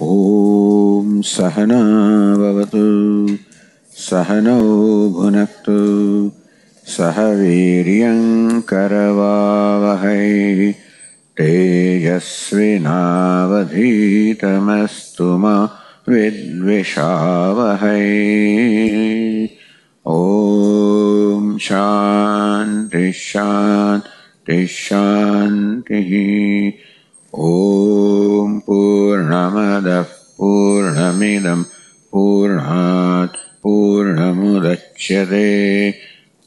Om Sahana Bhavatu Sahano Bhunaktu Sahaviryam Karavavahai Tejasvinavadhitamastu ma Vidvishavahai. Om Shanti Shanti Shanti. Om Purnamada Purnamidam Purnat Purnamudachyate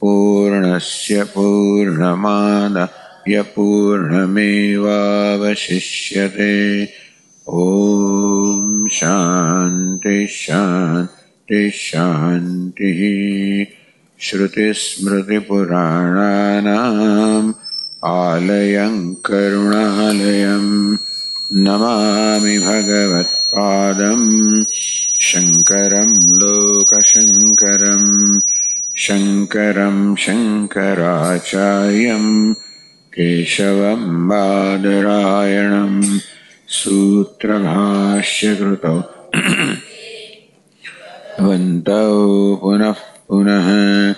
Purnasya Purnamada Yapurnameva Vashishyate. Om Shanti Shanti Shanti. Shruti Smriti Purananam Alayam Karunalayam Namami Bhagavat Padam Shankaram Lokashankaram Shankaram Shankaracharyam Keshavam Badarayanam Sutra Bhashya Krutau Vantau Punah Punah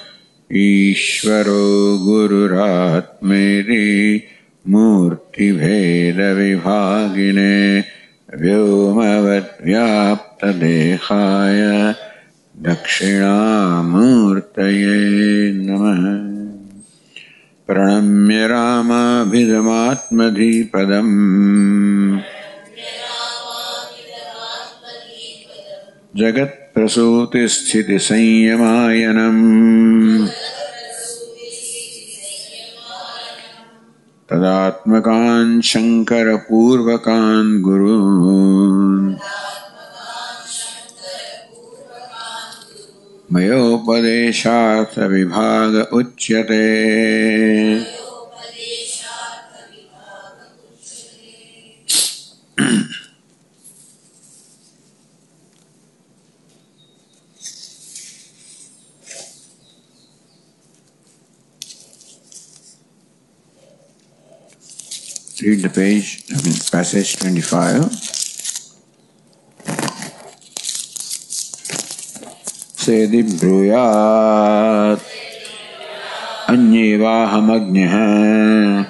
Ishvaro Gururatmeri Murti Veda Vibhagine Vyomavat Vyapta Dehaya Dakshinamurtaye Namah. Pranamya Rama Bhidamatmadhipadam Jagat Prasuti Sthiti Sanyamayanam Tadatmakan Shankara Purvakan Gurun Mayopadeshatha Vibhaga Uchyate. Read the page, passage 25. Sedi bruyat anyevahamagnah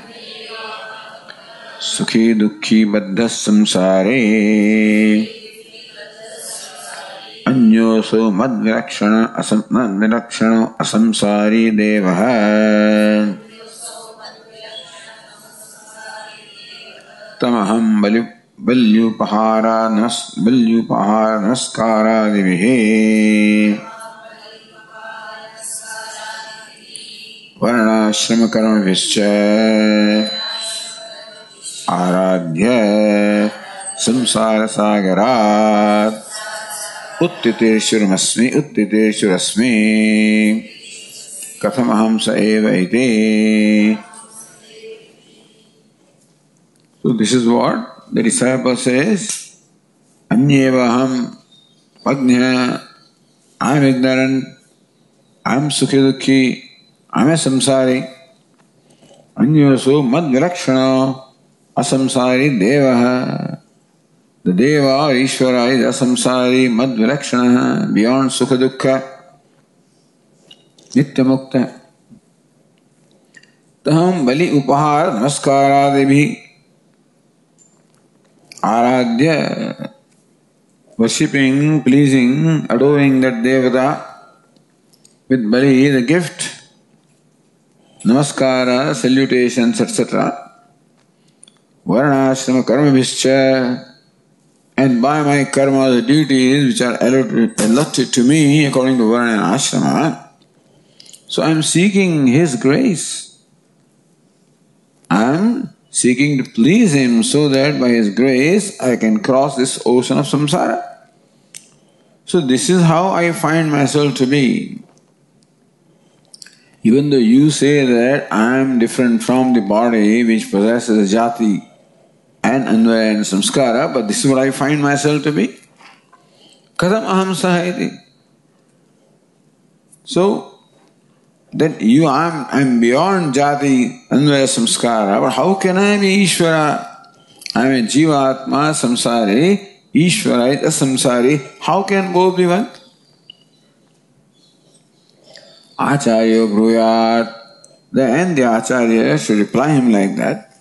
sukhi dukhi baddha samsare anyoso madvirakshana asamsari devah tamaham balyupahara naskara divihe varnashrama karma vischa aradhya samsara sagarat uttiteshurasmi kathamaham sa eva iti. So this is what the disciple says. Anyevaham Agnya. I am ignorant. I am sukhi dukhi. I am a samsari. Anyoso mad virakshana asamsari devaha. The deva or Ishvara is asamsari mad virakshana, beyond sukha dukkha, nitya mukta. Taham bali upahar namaskara devi. Aradhya, worshipping, pleasing, adoring that Devata with bali, the gift, namaskara, salutations, etc. Varnashrama karma vischa, and by my karma, the duties which are allotted to me according to Varna and Ashrama. So I am seeking His grace. I am seeking to please Him so that by His grace I can cross this ocean of samsara. So this is how I find myself to be. Even though you say that I am different from the body which possesses jati and anvaya and samskara, but this is what I find myself to be. Katham aham sahayati. So that I am beyond jati, anvaya, samskara, but how can I be Ishvara? I am a jivatma, samsari, Ishvara is a samsari. How can both be one? Acharya bruyat. Then the Acharya should reply him like that.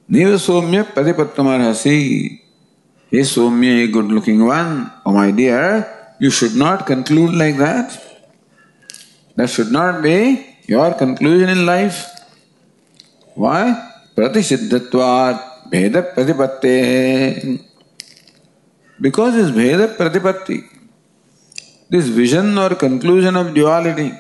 Neva Somya Padipattamarhasi. Hey Somya, a good looking one. Oh my dear, you should not conclude like that. That should not be your conclusion in life. Why? Pratisiddhatvat Bheda Pratipatte. Because this Bheda Pratipatti, this vision or conclusion of duality,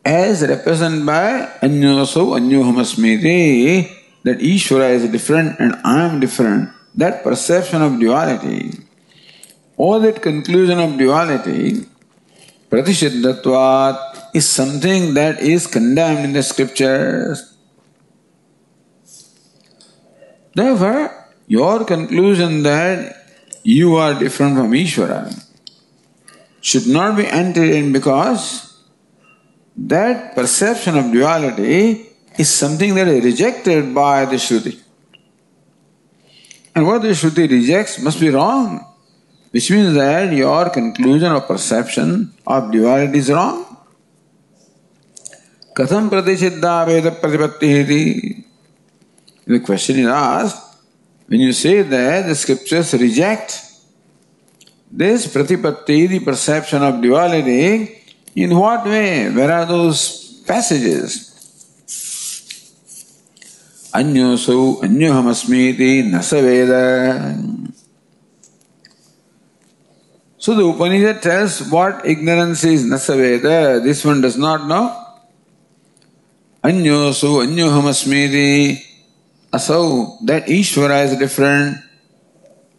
as represented by Anyoso Anyohamasmiti, that Ishvara is different and I am different, that perception of duality, or that conclusion of duality, Pratisiddhatvat, is something that is condemned in the scriptures. Therefore, your conclusion that you are different from Ishvara should not be entertained, because that perception of duality is something that is rejected by the Shruti. And what the Shruti rejects must be wrong, which means that your conclusion or perception of duality is wrong. Katham pratisiddha veda pratipatti. The question is asked, when you say that the scriptures reject this pratipatti, the perception of duality, in what way? Where are those passages? Anyoso anyohamasmiti nasaveda. So the Upanishad tells what ignorance is nasaveda. This one does not know. Anyoso anyohamasmiti. Asau, that Ishvara is different.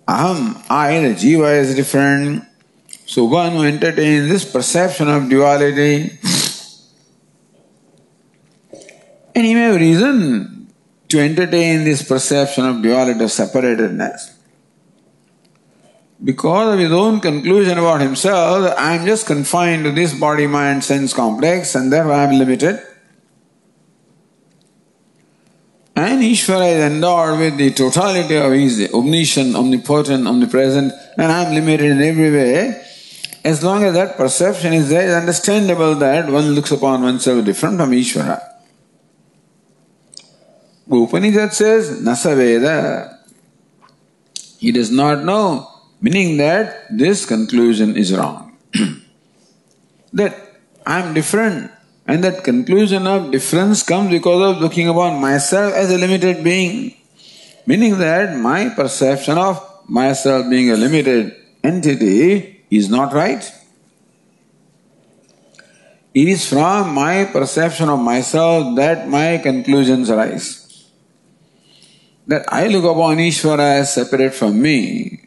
Aham, I, the Jiva is different. So one who entertains this perception of duality, and he may have reason to entertain this perception of duality, of separatedness, because of his own conclusion about himself. I am just confined to this body, mind, sense complex, and therefore I am limited. And Ishvara is endowed with the totality of His omniscient, omnipotent, omnipresent, and I am limited in every way. As long as that perception is there, it is understandable that one looks upon oneself different from Ishvara. Upanishad says, Nasaveda. He does not know, meaning that this conclusion is wrong. That I am different, and that conclusion of difference comes because of looking upon myself as a limited being, meaning that my perception of myself being a limited entity is not right. It is from my perception of myself that my conclusions arise. That I look upon Ishvara as separate from me,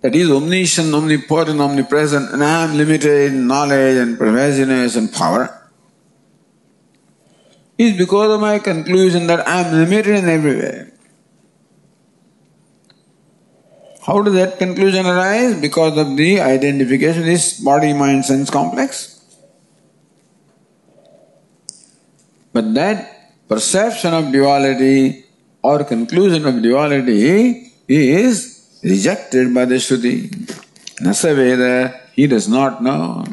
that he is omniscient, omnipotent, omnipresent, and I am limited in knowledge and pervasiveness and power, is because of my conclusion that I am limited in every way. How does that conclusion arise? Because of the identification of this body, mind, sense complex. But that perception of duality or conclusion of duality is rejected by the Shruti. Nasaveda, he does not know.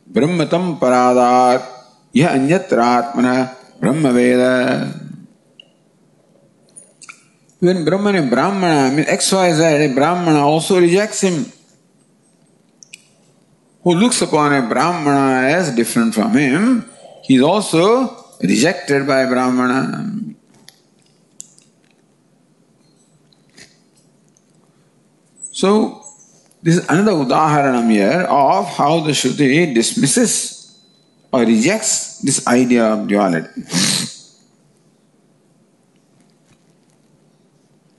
Brahmatam paradat, yah anyatra atmana brahmaveda. When Brahman and Brahmana, XYZ, a Brahmana also rejects him. Who looks upon a Brahmana as different from him, he is also rejected by Brahmana. So, this is another udaharanam here of how the Shruti dismisses or rejects this idea of duality.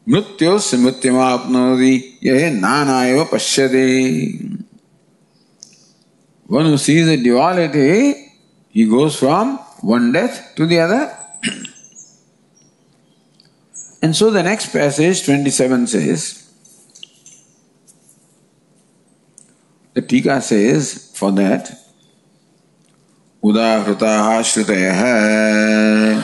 Mrityosya mrityamapnoti yahe nanayava pashyate. One who sees a duality, he goes from one death to the other. And so the next passage, 27, says, the Tika says, for that, Udahrutaha shrutayaha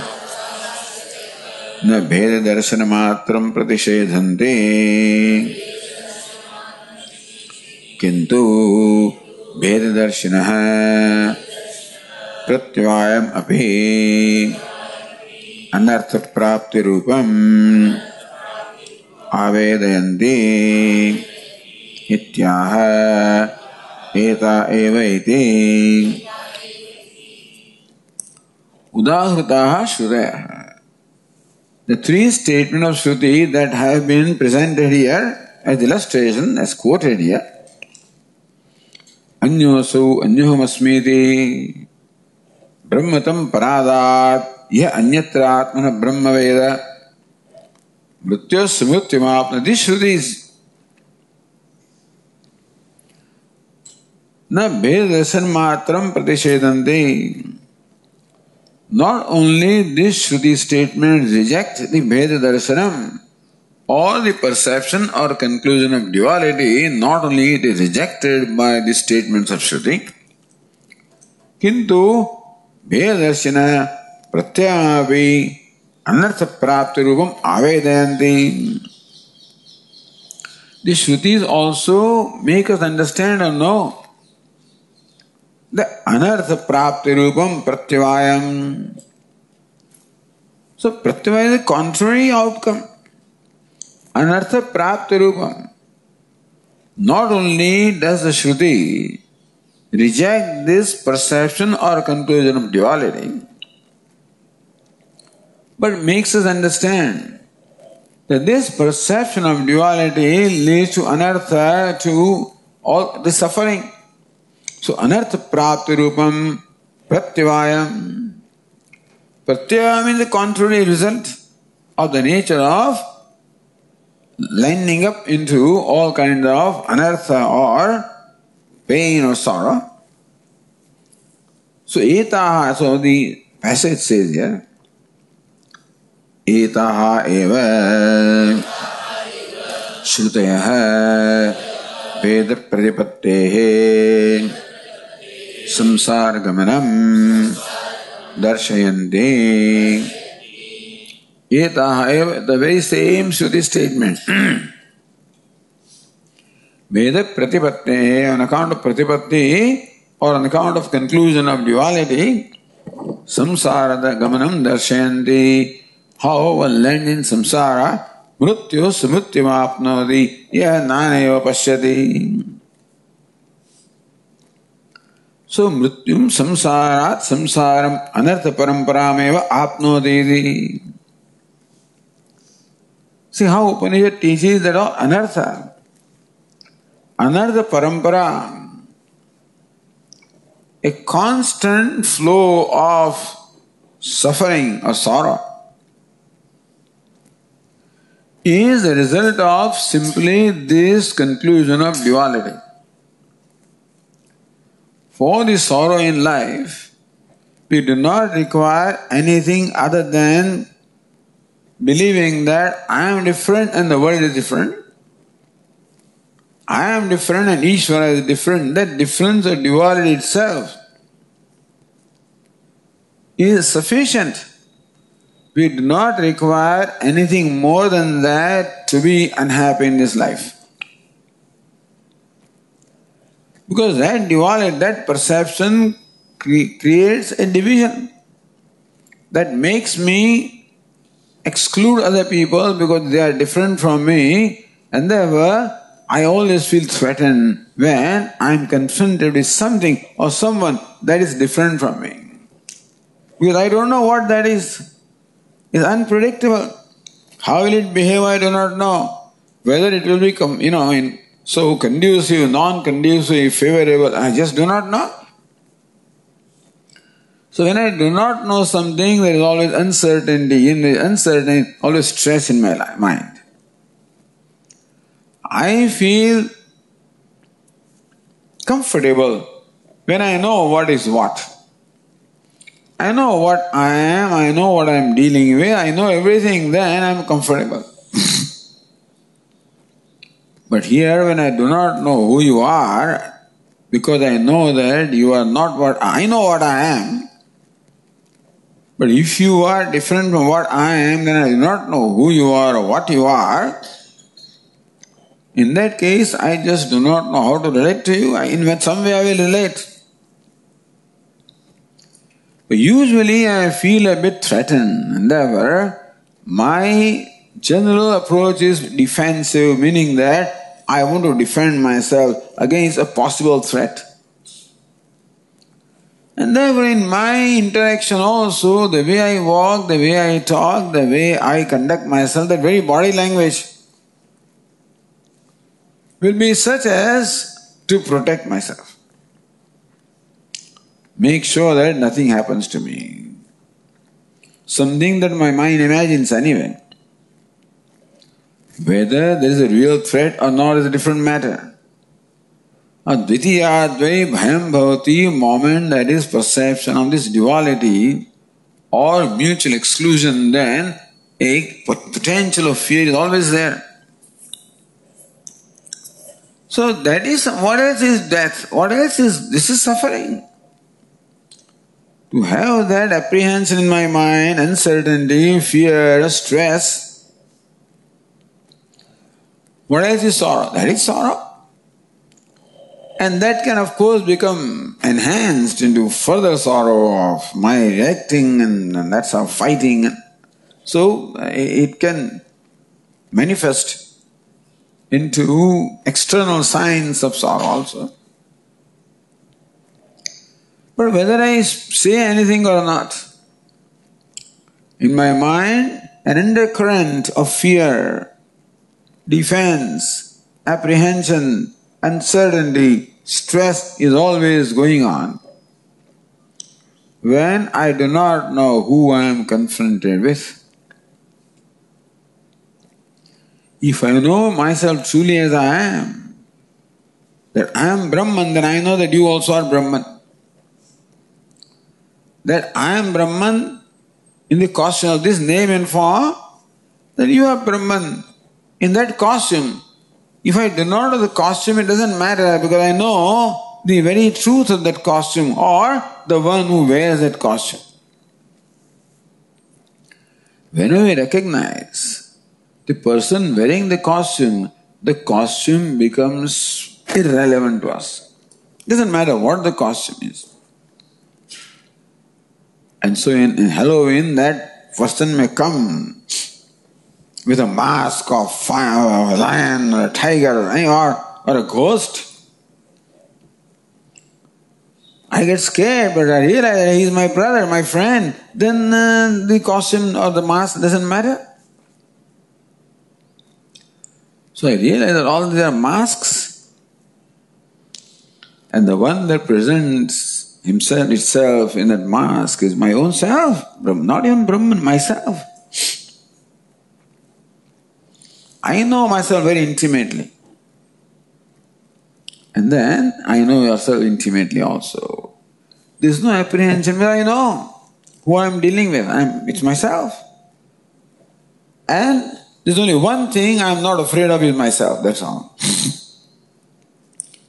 न भेद दर्शन मात्रं प्रतिषेधन्ते किंतु भेददर्शिनः प्रत्यवायम् अपि अनर्थ प्राप्ति रूपम् आवेदयन्ति इत्याह एता एव इति उदाहृताः श्रुतयः. The three statements of Shruti that have been presented here as illustration, as quoted here, अन्योसौ अन्योहमस्मीति ब्रह्मतं परादात् यह अन्यत्र आत्मनः ब्रह्मवेद मृत्योः मृत्युमाप्नोति. These Shrutis न भेददर्शन मात्रं प्रतिषेधन्ते. Not only this Shruti statement reject the Bheda Darshanam or the perception or conclusion of duality, not only it is rejected by the statements of Shruti, Kintu Bheda Darshana Pratyamavi Anartha Prapti Rupam Avedayanti. The Shrutis also make us understand or know the anartha prapti rupam pratyavayam. So pratyavaya is the contrary outcome. Anartha prapti rupam. Not only does the Shruti reject this perception or conclusion of duality, but makes us understand that this perception of duality leads to anartha, to all the suffering. So, anartha prapti rupam pratyavayam. Pratyavaya means the contrary result of the nature of lining up into all kinds of anartha or pain or sorrow. So, etaha, so the passage says here, etaha eva shrutayaha veda pratipattehe samsara gamanam darshayante. Etaha, the very same Shruti statement. Veda pratipattehe, on account of pratipatti or on account of conclusion of duality, samsara gamanam darshayanti, how one lands in samsara, mrityu smrityumapnoti, yah naneva pashyati. So, mrityum samsarat samsaram anartha paramparameva apnoti. See how Upanishad teaches that all anartha, anartha parampara, a constant flow of suffering or sorrow, is the result of simply this conclusion of duality. For the sorrow in life, we do not require anything other than believing that I am different and the world is different. I am different and Ishvara is different. That difference or duality itself is sufficient. We do not require anything more than that to be unhappy in this life. Because that duality, that perception creates a division that makes me exclude other people because they are different from me, and therefore I always feel threatened when I am confronted with something or someone that is different from me. Because I don't know what that is. It's unpredictable. How will it behave, I do not know. Whether it will become, so conducive, non-conducive, favorable, I just do not know. So when I do not know something, there is always uncertainty. In the uncertainty, always stress in my mind. I feel comfortable when I know what is what. I know what I am, I know what I am dealing with, I know everything, then I am comfortable. But here when I do not know who you are, because I know that you are not what I know what I am, But if you are different from what I am, then I do not know who you are or what you are. In that case, I just do not know how to relate to you. In some way I will relate. But usually I feel a bit threatened, and therefore my general approach is defensive, meaning that I want to defend myself against a possible threat. And therefore in my interaction also, the way I walk, the way I talk, the way I conduct myself, that very body language will be such as to protect myself. Make sure that nothing happens to me. Something that my mind imagines anyway. Whether there is a real threat or not is a different matter. Advitiyadvai bhayam bhavati, moment that is perception of this duality or mutual exclusion, then a potential of fear is always there. So that is, what else is death? What else is, this is suffering. To have that apprehension in my mind, uncertainty, fear, stress. What else is sorrow? That is sorrow. And that can of course become enhanced into further sorrow of my reacting and that's how fighting. So it can manifest into external signs of sorrow also. But whether I say anything or not, in my mind an undercurrent of fear, defense, apprehension, uncertainty, stress is always going on. When I do not know who I am confronted with, if I know myself truly as I am, that I am Brahman, then I know that you also are Brahman. That I am Brahman in the costume of this name and form, then you are Brahman in that costume. If I do not know the costume, it doesn't matter because I know the very truth of that costume or the one who wears that costume. When we recognize the person wearing the costume becomes irrelevant to us. It doesn't matter what the costume is. And so in Halloween, that person may come with a mask of fire, or a lion, or a tiger, or a ghost. I get scared, but I realize that he is my brother, my friend. Then the costume or the mask doesn't matter. So I realize that all these are masks, and the one that presents himself itself in that mask is my own self, not even Brahman, myself. I know myself very intimately. And then I know yourself intimately also. There is no apprehension where I know who I am dealing with. It's myself. And there's only one thing I am not afraid of is myself, that's all.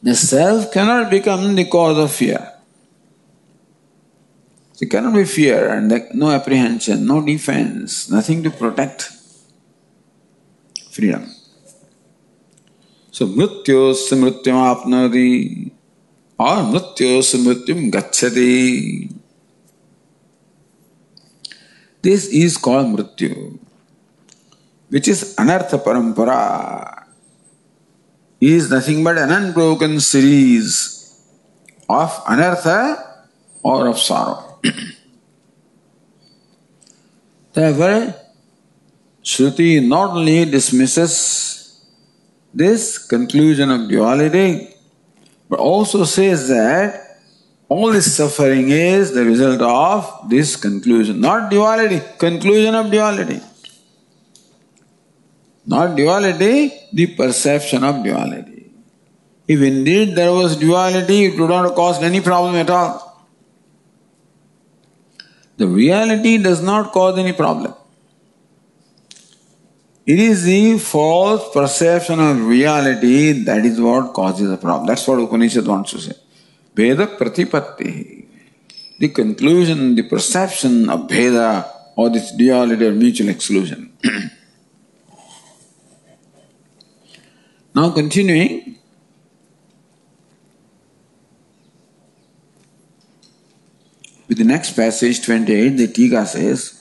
The self cannot become the cause of fear. There cannot be fear and no apprehension, no defense, nothing to protect. Freedom. So mrityos mrityam apnoti or mrityos mrityam gacchati. This is called mrityu, which is anartha parampara, is nothing but an unbroken series of anartha or of sorrow. Therefore, Shruti not only dismisses this conclusion of duality, but also says that all this suffering is the result of this conclusion, not duality, conclusion of duality. Not duality, the perception of duality. If indeed there was duality, it would not have caused any problem at all. The reality does not cause any problem. It is the false perception of reality that is what causes a problem. That's what Upanishad wants to say. Veda pratipatti. the conclusion, the perception of Bheda or this duality or mutual exclusion. Now continuing, with the next passage 28, the Tika says,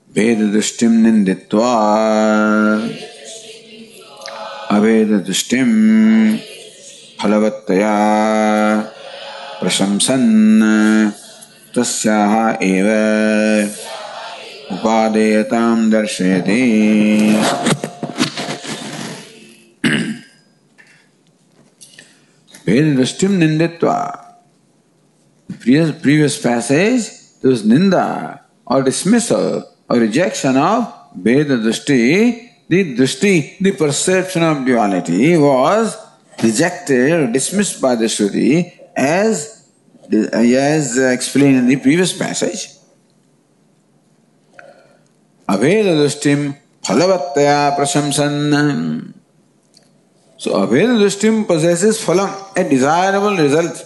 Veda Dushtim Ninditva Aveda Dushtim Phalavattaya Prashamsan Tasyaha Eva Upadeyatam Darshayati. Veda Dushtim Ninditva. Previous passage, there was Ninda or dismissal or rejection of Veda Dushti. The perception of duality was rejected or dismissed by the Shruti as explained in the previous passage. Aveda Dushtim Phalavattaya Prashamsan. So Aveda Dushtim possesses phalam, a desirable result.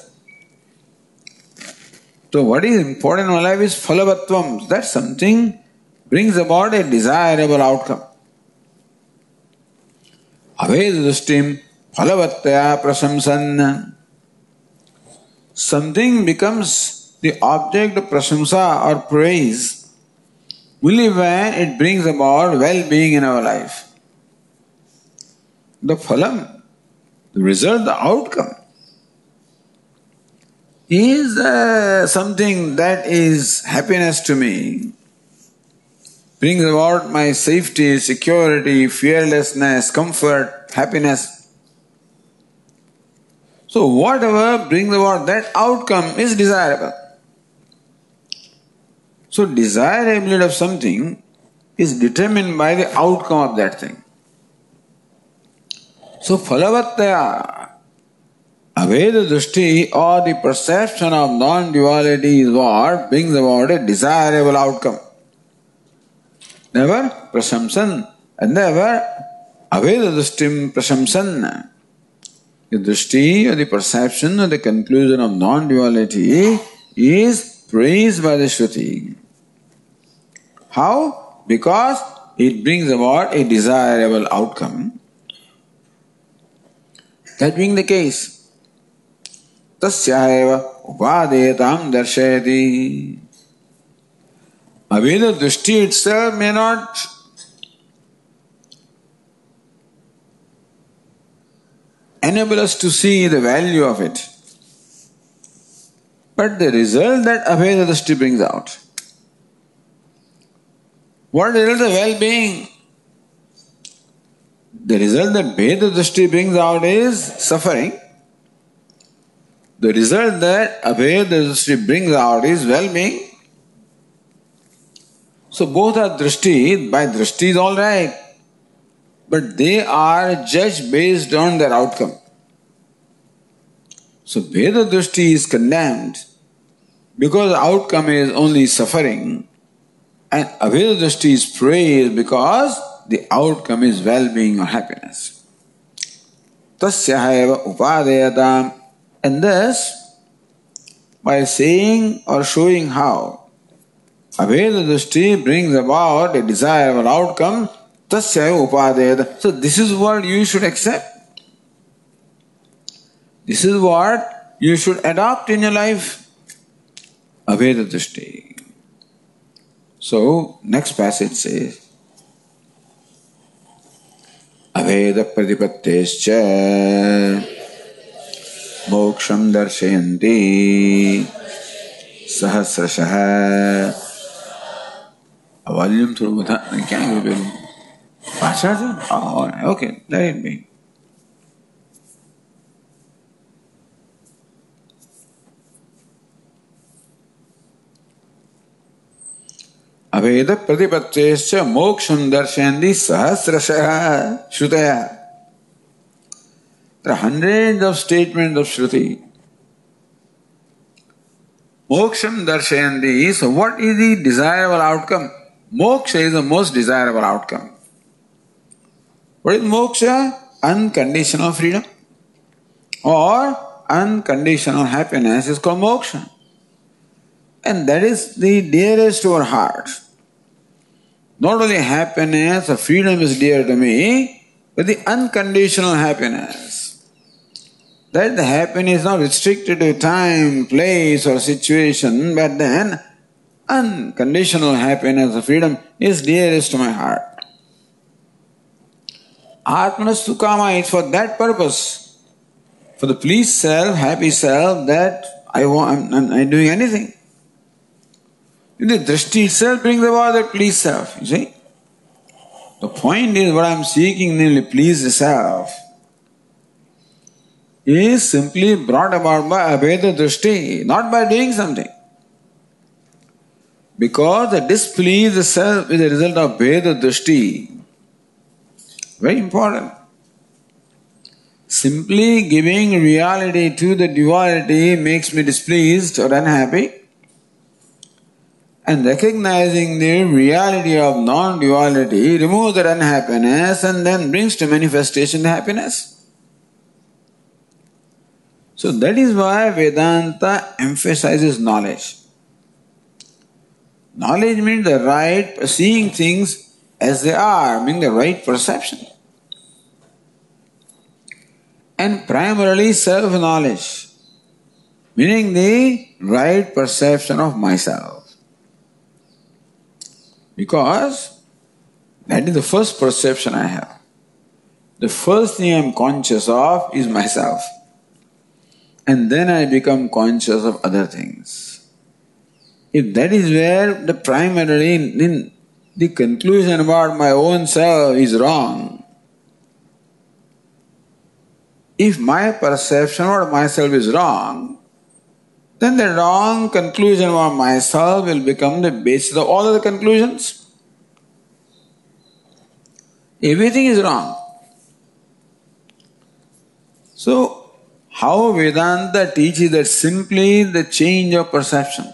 So what is important in our life is phalavatvam, that something brings about a desirable outcome. Aveda Dushtim Phalavattaya Prashamsan. Something becomes the object of prasamsa or praise only when it brings about well-being in our life. The phalam, the result, the outcome, is something that is happiness to me, brings about my safety, security, fearlessness, comfort, happiness. So whatever brings about that outcome is desirable. So desirability of something is determined by the outcome of that thing. So phalavattaya, aveda dushti, or the perception of non-duality is what brings about a desirable outcome. Never prasamsan, and never aveda dushtim prasamsan. The dushti or the perception or the conclusion of non-duality is praised by the Shruti. How? Because it brings about a desirable outcome. That being the case, tasyaeva upadeyatam darshayati. Aveda dushti itself may not enable us to see the value of it, but the result that aveda dushti brings out. What is the well-being? The result that Veda Dushti brings out is suffering. The result that Aveda Dushti brings out is well-being. So both are Drishti. By Drishti is all right, but they are judged based on their outcome. So Veda Dushti is condemned because the outcome is only suffering, and Aveda Dushti is praised because the outcome is well-being or happiness. Tasyaha upadeyatam. And thus, by saying or showing how Aveda Dushti brings about a desirable outcome, tasyaha upadeyatam. So this is what you should accept. This is what you should adopt in your life. Aveda Dushti. So, next passage says, Aveda pratipattescha moksham darshayanti sahasrashaha. A volume through that, I can't go below. Oh, okay, let it be. Aveda pratipattescha moksham darshayanti sahasrashaha shrutaya. There are hundreds of statements of Shruti. Moksham darshayanti. So what is the desirable outcome? Moksha is the most desirable outcome. What is moksha? Unconditional freedom. Or unconditional happiness is called moksha. And that is the dearest to our heart. Not only happiness or freedom is dear to me, but the unconditional happiness. That the happiness is not restricted to time, place or situation, but then unconditional happiness or freedom is dearest to my heart. Atmanas Sukama is for that purpose, for the pleased self, happy self, that I'm doing anything. The drishti itself brings about that pleased self, you see. The point is what I am seeking, namely pleased self, is simply brought about by abheda drishti, not by doing something. Because the displeased self is a result of bheda drishti. Very important. Simply giving reality to the duality makes me displeased or unhappy. And recognizing the reality of non-duality removes that unhappiness and then brings to manifestation the happiness. So that is why Vedanta emphasizes knowledge. Knowledge means the right, seeing things as they are, meaning the right perception. And primarily self-knowledge, meaning the right perception of myself. Because that is the first perception I have. The first thing I am conscious of is myself. And then I become conscious of other things. If that is where the primarily the conclusion about my own self is wrong, if my perception about myself is wrong, then the wrong conclusion about myself will become the basis of all other conclusions. Everything is wrong. So, how Vedanta teaches that simply the change of perception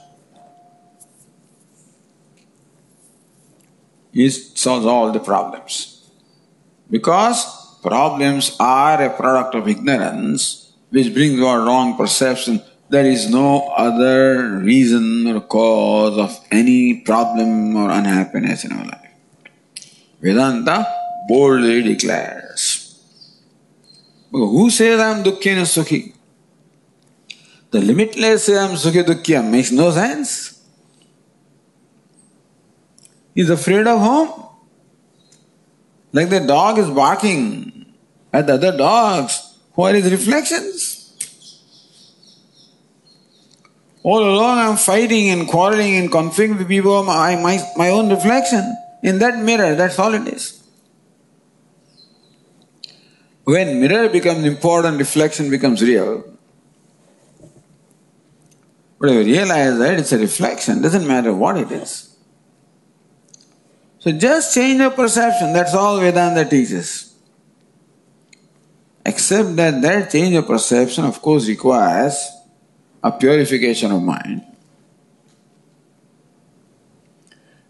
solves all the problems. Because problems are a product of ignorance which brings about wrong perception. There is no other reason or cause of any problem or unhappiness in our life. Vedanta boldly declares. Who says I am dukkhi sukhi? The limitless say I am sukhi dukkhi makes no sense. He is afraid of whom? Like the dog is barking at the other dogs who are his reflections. All along I am fighting and quarreling and conflicting with people, my own reflection. In that mirror, that's all it is. When mirror becomes important, reflection becomes real. But if you realize that it's a reflection, doesn't matter what it is. So just change your perception, that's all Vedanta teaches. Except that change of perception of course requires a purification of mind.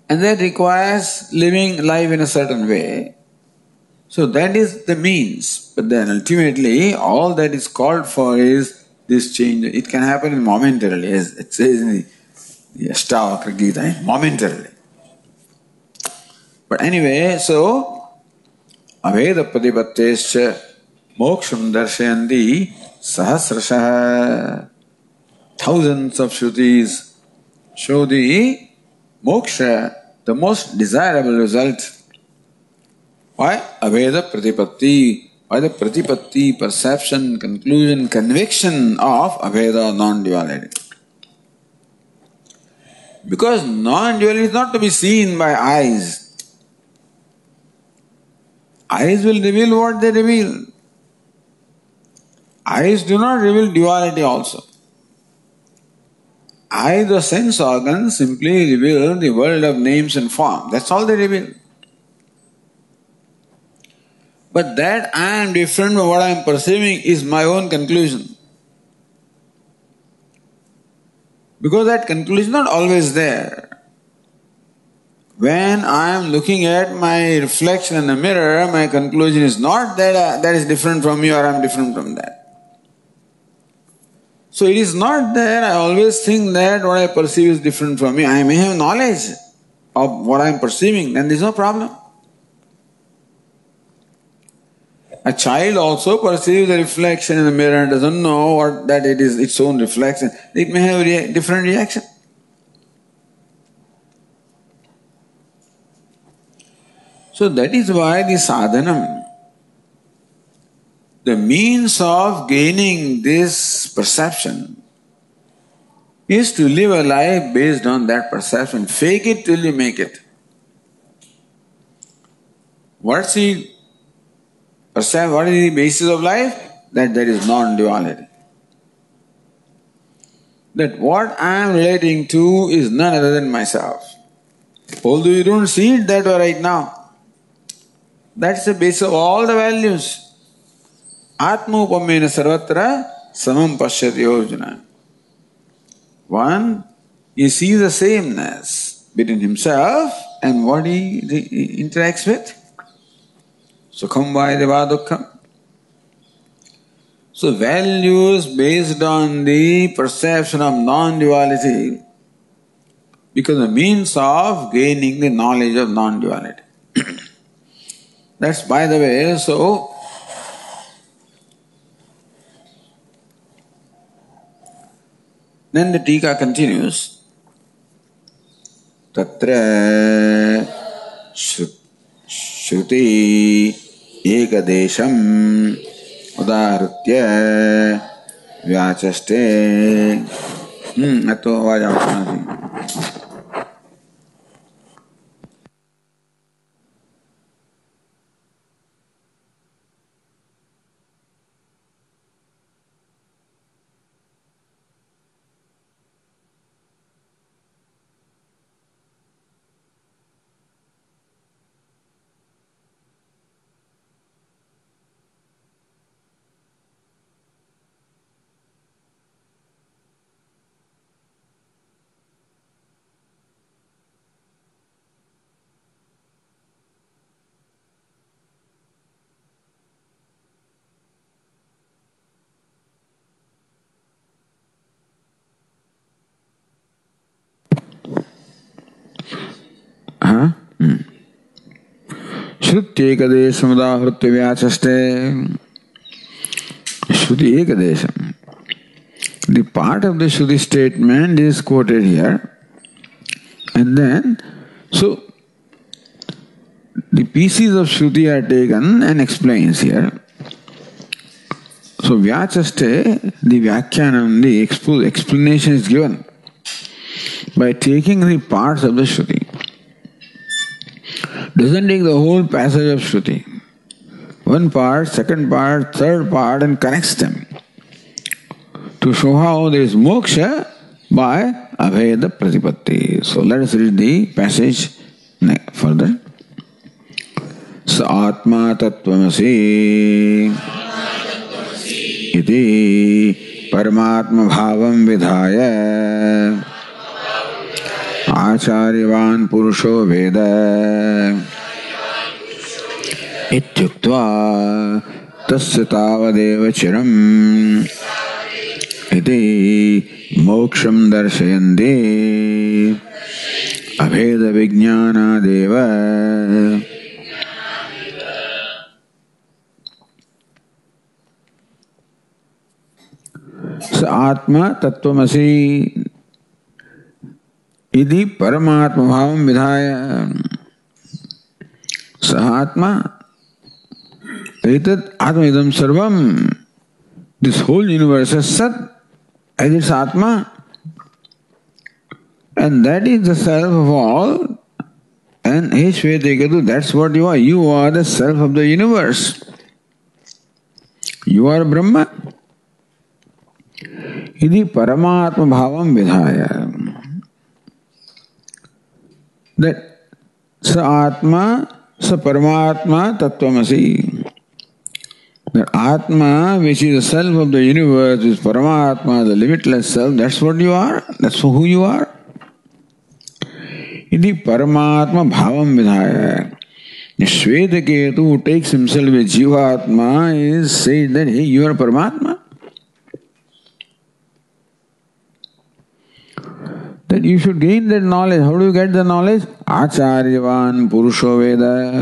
And that requires living life in a certain way. So that is the means. But then ultimately all that is called for is this change. It can happen momentarily, as it says in the Ashtavakra Gita, momentarily. But anyway, so Aveda Padipattescha Moksham Darshayanti Sahasrashaha. Thousands of Shrutis show the moksha, the most desirable result. Why? Aveda Pratipatti. Why the Pratipatti, perception, conclusion, conviction of Aveda, non-duality. Because non-duality is not to be seen by eyes. Eyes will reveal what they reveal. Eyes do not reveal duality also. Eyes, the sense organs, simply reveal the world of names and form. That's all they reveal. But that I am different from what I am perceiving is my own conclusion. Because that conclusion is not always there. When I am looking at my reflection in the mirror, my conclusion is not that that is different from me or I am different from that. So it is not that I always think that what I perceive is different from me. I may have knowledge of what I am perceiving, then there is no problem. A child also perceives the reflection in the mirror and doesn't know what, that it is its own reflection. It may have a different reaction. So that is why the sadhanam, the means of gaining this perception, is to live a life based on that perception. Fake it till you make it. What is the basis of life? That there is non-duality. That what I am relating to is none other than myself. Although you don't see it that way right now. That's the basis of all the values. Atma upamena sarvatra samam pashyati Arjuna. One, he sees the sameness between himself and what he interacts with. Sukham vaideva dukkham. So values based on the perception of non-duality become the means of gaining the knowledge of non-duality. That's by the way, so then the Tika continues. Tatra Shruti Ekadesham Udaharitya Vyachaste. Ato awaaz aapna thi. Shruti ekadesham udaharitya vyachaste. Shruti ekadesham. The part of the Shruti statement is quoted here. And then, so the pieces of Shruti are taken and explains here. So vyachaste, the vyakhyanam, the explanation is given by taking the parts of the Shruti. Doesn't take the whole passage of Shruti. One part, second part, third part, and connects them to show how there is moksha by Abheda Pratipatti. So let us read the passage further. Sa Atma Tattvamasi iti Paramatma Bhavam Vidhaya Acharyavan Purusho Veda Ityuktva Tasya Tavadeva Chiram Iti Moksham Darshayandi Abheda Vijnana Deva. Sa Atma Tattvamasi Idi Paramatma Bhavam Vidhaya. Sahatma Etat Atma Idam Sarvam. This whole universe is Sat as its Atma, and that is the self of all. And hey Shvetakadu, that's what you are. You are the self of the universe. You are Brahma. Idi Paramatma Bhavam Vidhaya. That Sa Atma, Sa Paramatma Tattvamasi. That Atma, which is the self of the universe, is Paramatma, the limitless self, that's what you are, that's who you are. Iti Paramatma Bhavam Vidhaya. Shvetaketu, who takes himself with Jivatma, is said that, hey, you are Paramatma. that you should gain that knowledge. How do you get the knowledge? Acharyavan Purusho Veda.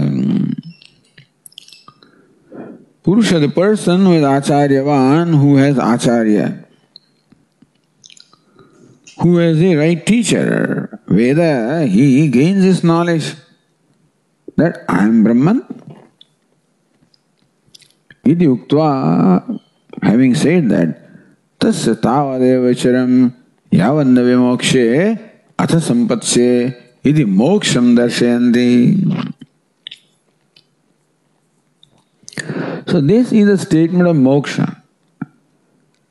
Purusha, the person who is Acharyavan, who has Acharya, who has a right teacher, Veda, he gains his knowledge that I am Brahman. Iti uktva, having said that, tasya tavadeva charam yavanna vimokshe atha sampatsye iti moksham darshayanti. So this is a statement of moksha.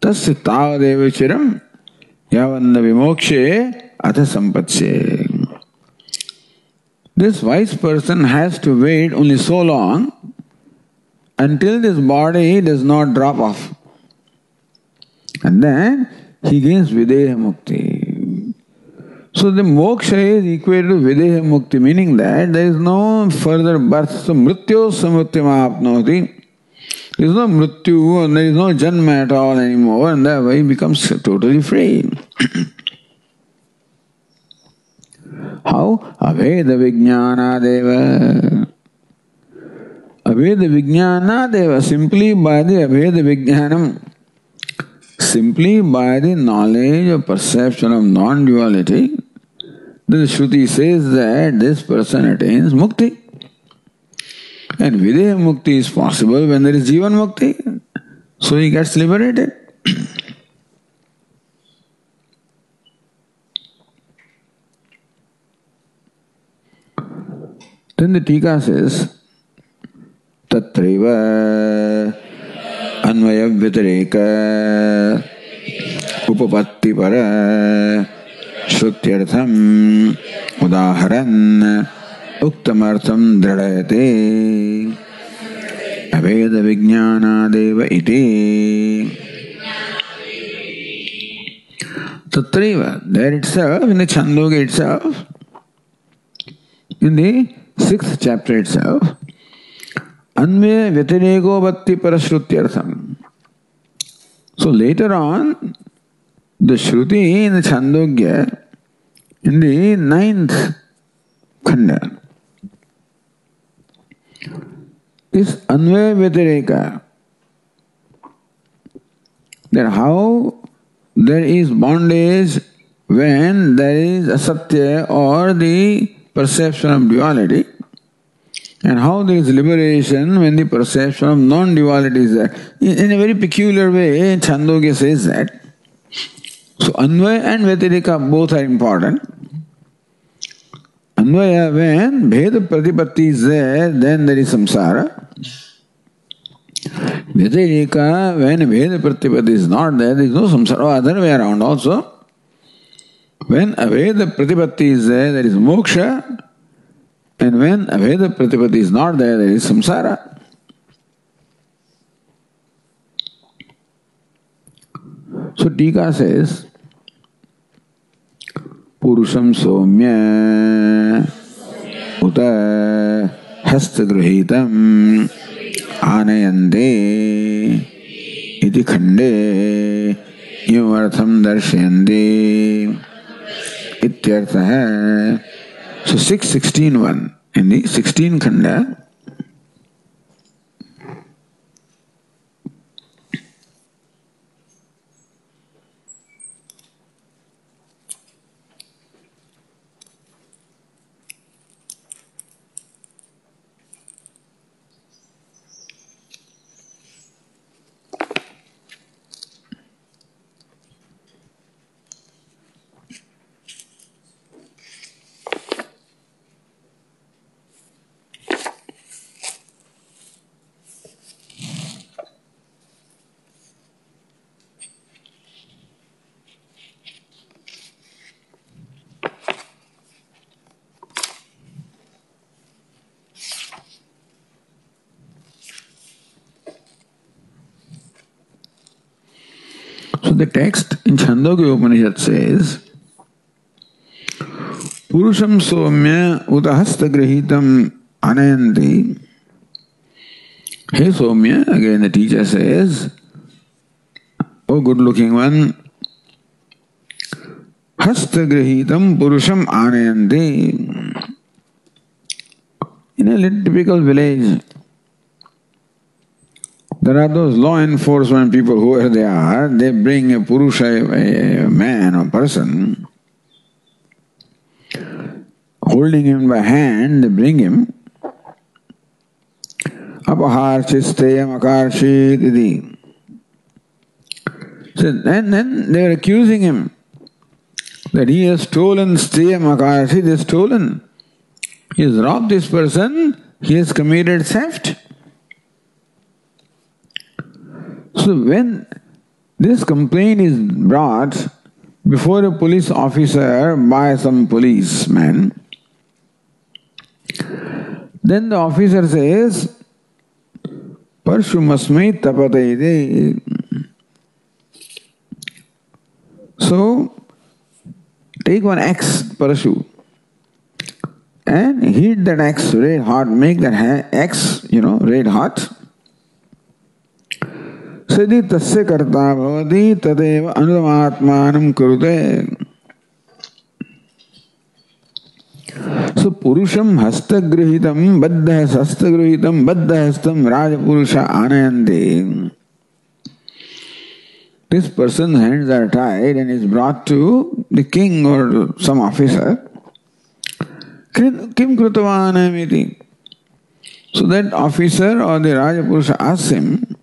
Tasya tavadeva charam yavanna vimokshe atha sampatsye. This wise person has to wait only so long until this body does not drop off. And then he gains Videha Mukti. So the moksha is equal to Videha Mukti, meaning that there is no further birth. So Mrityo Samrityam Apnoti. There is no Mrityu and there is no Janma at all anymore, and that way he becomes totally free. How? Aveda Vijnana Deva. Aveda Vijnana Deva, simply by the Aveda Vijnanam, simply by the knowledge or perception of non-duality, the Shruti says that this person attains Mukti. And Videha Mukti is possible when there is Jivan Mukti. So he gets liberated. Then the Tika says, Tatraiva Anvaya Vitareka Upapatti Para Shrutyartham Udaharan Uktamartham Dradayate Aveda Vijnana Deva Iti. Tatraiva, there itself, in the Chandogya itself, in the 6th chapter itself, Anvaya Vyatireko Bhakti Parashrutyartham. So later on, the Shruti in the Chandogya, in the 9th Khanda, is Anvaya Vyatireka. That how there is bondage when there is asatya or the perception of duality, and how there is liberation when the perception of non-duality is there. In a very peculiar way, Chandogya says that. So Anvaya and Vyatireka both are important. Anvaya, when Bheda Pratipatti is there, then there is samsara. Vyatireka, when Bheda Pratipatti is not there, there is no samsara. Or other way around also. When Aveda Pratipatti is there is moksha. And when Aveda Pratipatti is not there is samsara. So Tika says, Purusham Somya Uta Hastagruhitam Anayande Iti Khande Yumartham Darshayande Ityartha. So 6.16.1 in the 16 Khanda. So the text in Chandogya Upanishad says, Purusham Somya Utahastagrihitam Anayanti. Hey Somya, again the teacher says, oh good looking one, Hastagrihitam purusham anayante. In a little typical village, there are those law enforcement people, whoever they are, they bring a purusha, a man or person, holding him by hand, they bring him. Apaharshisteyam akarshit iti. So then they are accusing him that he has stolen steyam akarshit, he has stolen. He has robbed this person, he has committed theft. So when this complaint is brought before a police officer by some policeman, then the officer says, Parshumasmai tapatayde. So take one axe, Parshu, and heat that axe red hot, make that axe, red hot. Sadi tasya karta bhavati tadeva anudamatmanam kurute. So purusham hastagrihitam baddhas hastagrihitam baddhastam rajapurusha anayante. This person's hands are tied and is brought to the king or some officer. Kim krutavanam iti. So that officer or the Rajapurusha asks him,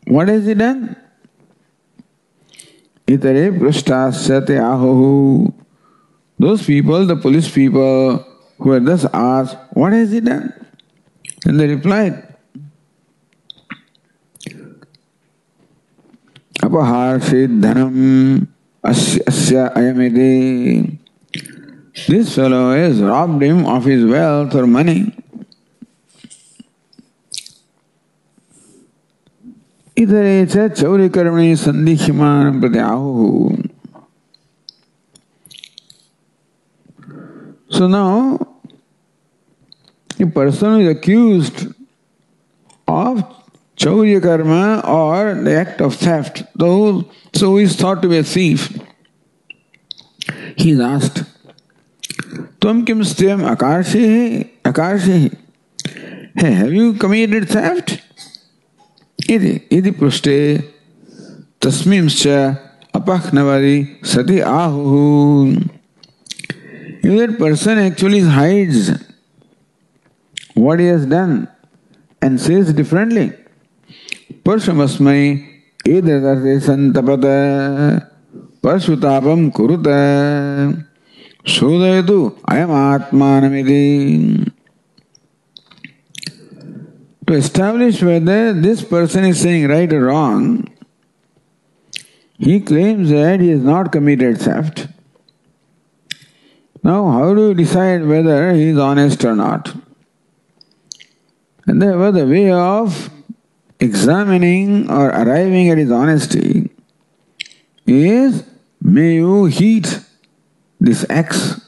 what has he done? Itare prashtasyate ahohu. Those people, the police people, who had thus asked, what has he done? And they replied, Apaharshid dhanam asya ayamiti. This fellow has robbed him of his wealth or money. Idarecha chauri karmani sandikhimanam pratyahu. So now, a person is accused of chaurya karma or the act of theft. So he is thought to be a thief. He is asked, Tvam kim steyam akarshehi? Hey, have you committed theft? Iti prushte tasmimscha apaknavari sati ahuhu. If that person actually hides what he has done and says differently, Parshamasmai edadarte santapata parshutapam kuruta shodayatu ayamatmanamiti. To establish whether this person is saying right or wrong, he claims that he has not committed theft. Now, how do you decide whether he is honest or not? And therefore, the way of examining or arriving at his honesty is, may you heat this axe.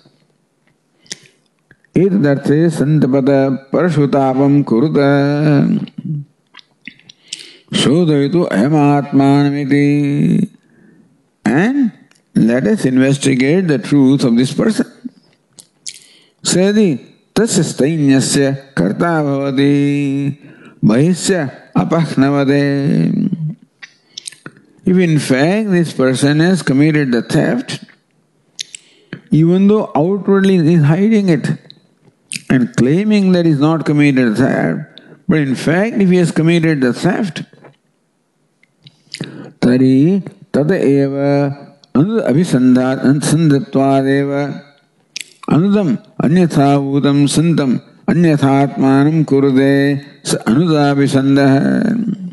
Etadarte santapada parashutapam kuruta shodaitu ayamatmanamiti. And let us investigate the truth of this person. Sadi tasya stainyasya karta bhavati bahisya apaknavade. If in fact this person has committed the theft, even though outwardly he is hiding it and claiming that he has not committed theft, but in fact if he has committed the theft, tari tada eva anud abhisandhatvaadeva anudam anyatha bhutam santam anyathatmanam kurude sa anudabhisandah.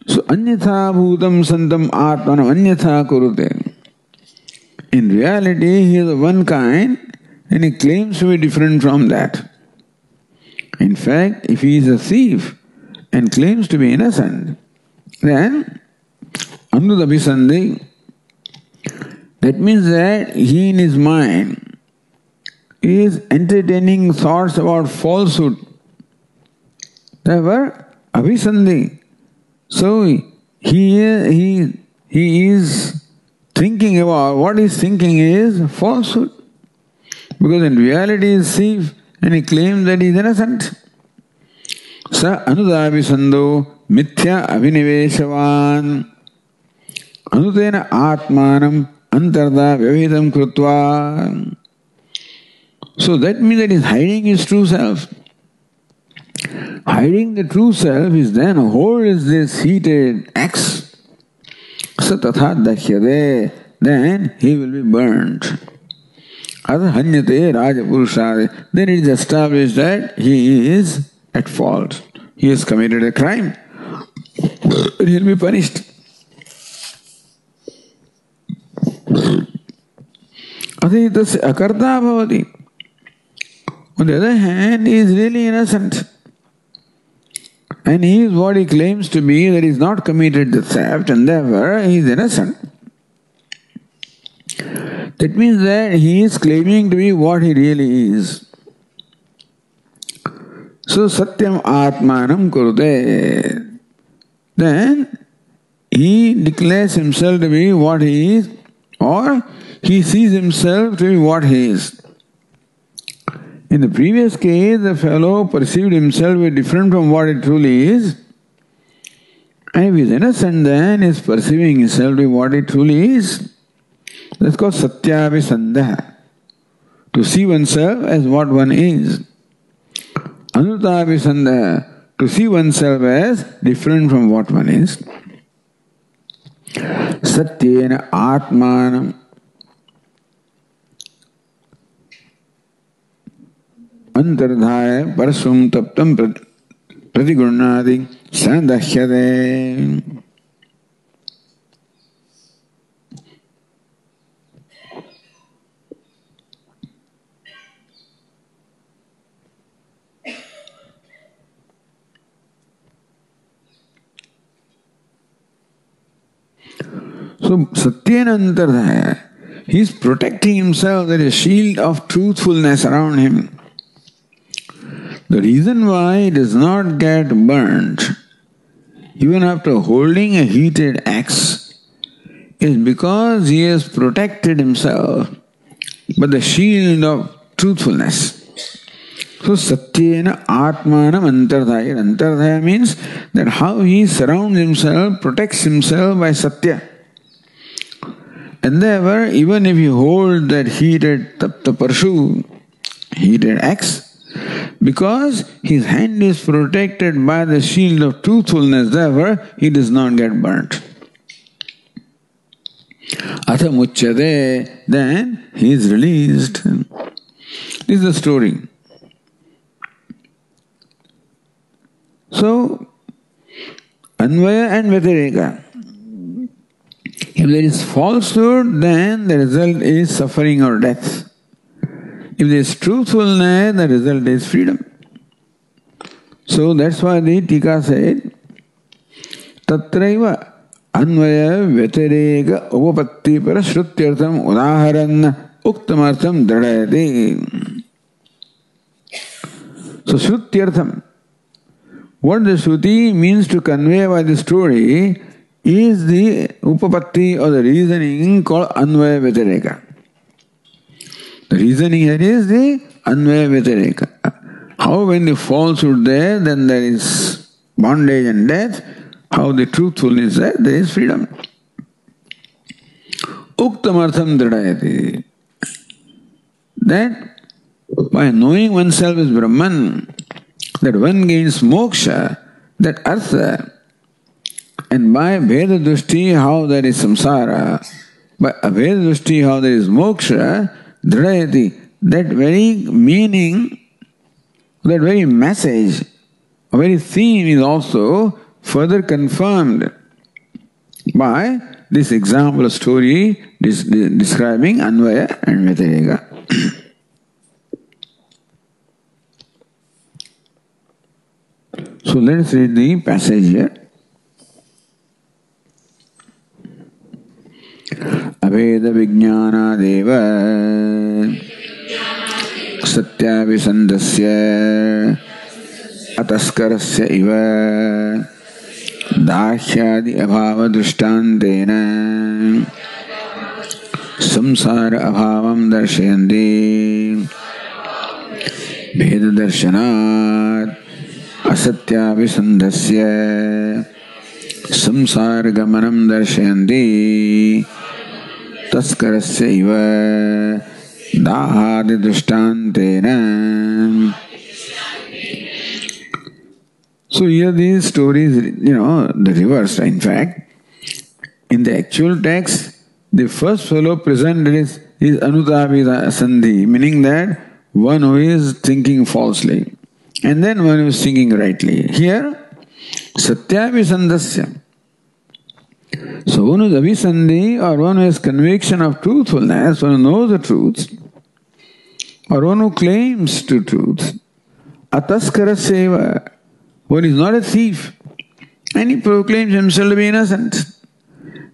So anyatha bhutam santam atmanam anyatha kurude. In reality, he is of one kind and he claims to be different from that. In fact, if he is a thief and claims to be innocent, then anudabhisandhi, that means that he in his mind is entertaining thoughts about falsehood. Therefore, abhisandhi. So he is thinking about, what he's thinking is falsehood. Because in reality he is thief and he claims that he is innocent. Sa anudavisando mithya aviniveshavan anutena atmanam antarda vyavhitam krutva. So that means that he is hiding his true self. Hiding the true self is then holds this heated axe. Sa tatha dakhyade, then he will be burnt. Adha hanyate rajapurusha, then it is established that he is at fault. He has committed a crime. He will be punished. Adhitasya akarta bhavati. On the other hand, he is really innocent. And he is what he claims to be, that he has not committed the theft, and therefore he is innocent. That means that he is claiming to be what he really is. So satyam atmanam kurute. Then he declares himself to be what he is, or he sees himself to be what he is. In the previous case, the fellow perceived himself as different from what it truly is. And if he is innocent, then he is perceiving himself to be what it truly is. That's called satyavisandaha. To see oneself as what one is. Anutavisandaha. To see oneself as different from what one is. Satyena atmanam antardhaya parasum taptam pratigurnadi sandahyade. So, Satyena Antardhaya, he is protecting himself. There is a shield of truthfulness around him. The reason why he does not get burnt, even after holding a heated axe, is because he has protected himself by the shield of truthfulness. So, Satyena Atmanam Antardhaya. Antardhaya means that how he surrounds himself, protects himself by Satya. And therefore, even if he holds that heated tapta parshu, heated axe, because his hand is protected by the shield of truthfulness, therefore he does not get burnt. Atha muchyate, then he is released. This is the story. So, Anvaya and Vyatireka. If there is falsehood, then the result is suffering or death. If there is truthfulness, the result is freedom. So that's why the Tika said, Tatraiva Anvaya Vyatireka Upapatti Para Shrutyartham Udaharan Uktamartham Dradayati. So Shrutyartham, what the Shruti means to convey by the story is the upapatti or the reasoning called Anvaya Vyatireka. The reasoning here is the Anvaya Vyatireka. How when the falsehood there, then there is bondage and death. How the truthfulness there is freedom. Uktamartham dradayati. That by knowing oneself as Brahman, that one gains moksha, that artha. And by Veda Drushti, how there is samsara, by Veda Drushti, how there is moksha, dhrayati, that very meaning, that very message, a very theme is also further confirmed by this example story describing Anvaya and Vyatireka. So let us read the passage here. Aveda Vijnanadeva Satyavisandasya Ataskarasya iva दाह्यादि अभाव दृष्टान्तेन संसार अभावं दर्शयन्ति भेद दर्शनात् असत्याभिसन्धस्य संसार गमनं दर्शयन्ति तस्करस्य इव दाहादि दृष्टान्तेन. So here these stories, the reverse. In fact, in the actual text, the first fellow presented is anutapita sandhi, meaning that one who is thinking falsely, and then one who is thinking rightly. Here, satyavisandasya. So one who is avisandhi, or one who has conviction of truthfulness, one who knows the truth, or one who claims to truth, ataskarasya, one is not a thief, and he proclaims himself to be innocent.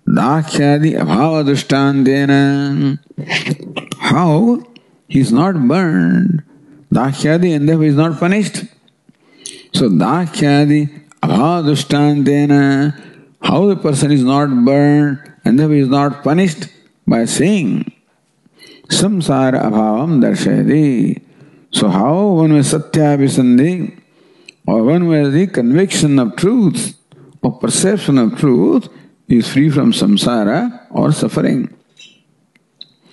Dakhyadi abhava dushtantena. How he is not burned, dakhyadi, and therefore he is not punished. So dakhyadi abhava dushtantena, how the person is not burned and therefore he is not punished, by saying samsara abhavam darshayati. So how one with satya abhisandhi, or one who has the conviction of truth, or perception of truth, is free from samsara or suffering.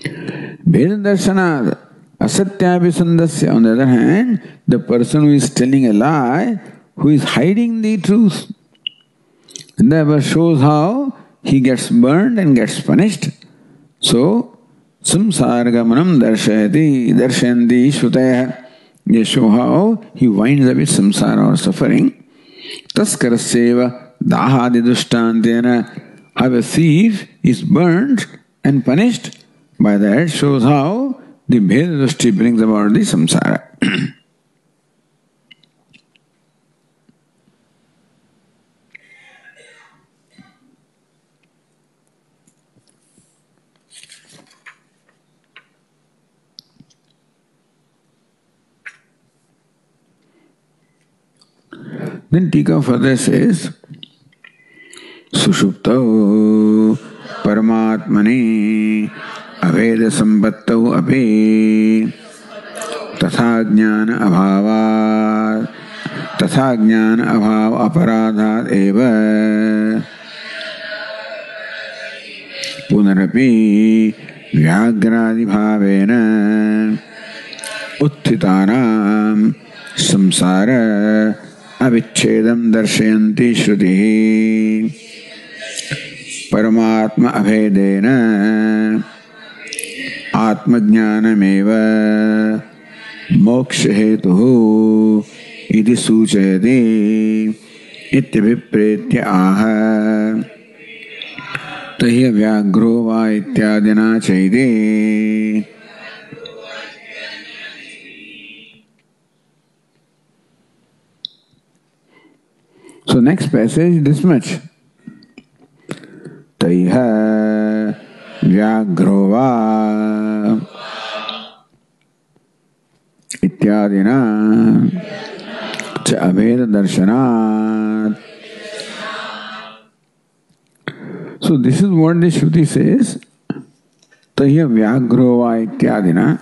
Veda darshanad asatyabhisandasya. On the other hand, the person who is telling a lie, who is hiding the truth, and therefore shows how he gets burned and gets punished. So, samsara gamanam darshayati darshanti shrutaya. They show how he winds up with samsara or suffering. Taskarasyeva dahadi dushtantena. How a thief is burnt and punished. By that shows how the bheda drushti brings about the samsara. Then Tika further says, Sushuptau Paramatmani Aveda Sambattau Api Tatha Jnana Abhav Aparadhat Eva Punarapi Vyagradi Bhavena Uttitanam Samsara Avichedam darshayanti shruti Paramatma abhedena Atmajnanameva Moksha hetuhu Iti suchayati Ityabhipretya aha Tahya vyagro va ityadina chaiti. So next passage, this much. Taiha vyagrova ityadina cha abheda darshanat. So this is what the Shruti says. Taiha vyagrova ityadina.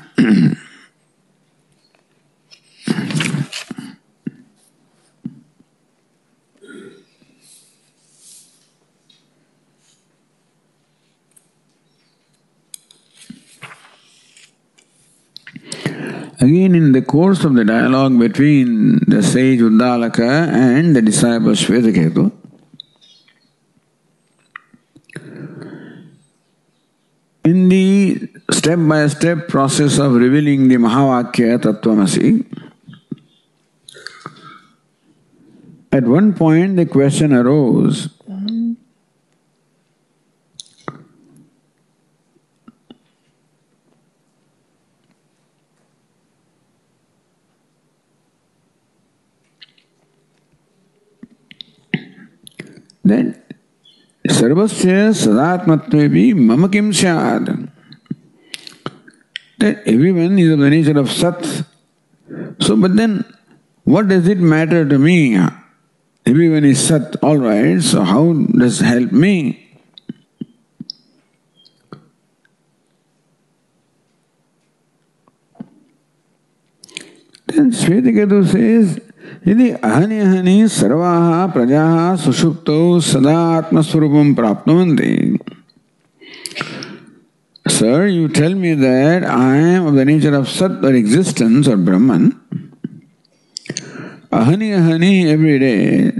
Again, in the course of the dialogue between the sage Uddalaka and the disciple Shvetaketu, in the step-by-step process of revealing the Mahavakya Tattvamasi, at one point the question arose, that Sarvasya Sadatmatvevi Mama Kim Syad, that everyone is of the nature of Sat. So, but then, what does it matter to me everyone is Sat, all right, so how does it help me? Then Shvetiketu says, Yadi ahani ahani sarvaha prajaha sushupto sada atmaswarupam prapnuvanti. Sir, you tell me that I am of the nature of Sat or existence or Brahman. Ahani ahani every day.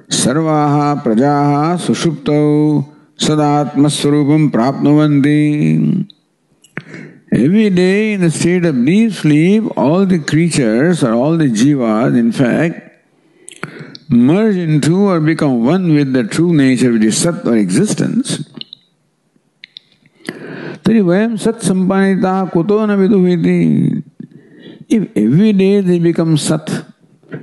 Sarvaha prajaha sushupto sadatmaswarupam prapnuvanti. Every day in the state of deep sleep, all the creatures or all the jivas, in fact, merge into or become one with the true nature which is Sat or existence. Tari vayam Sat sampanita kuto na viduhiti. If every day they become Sat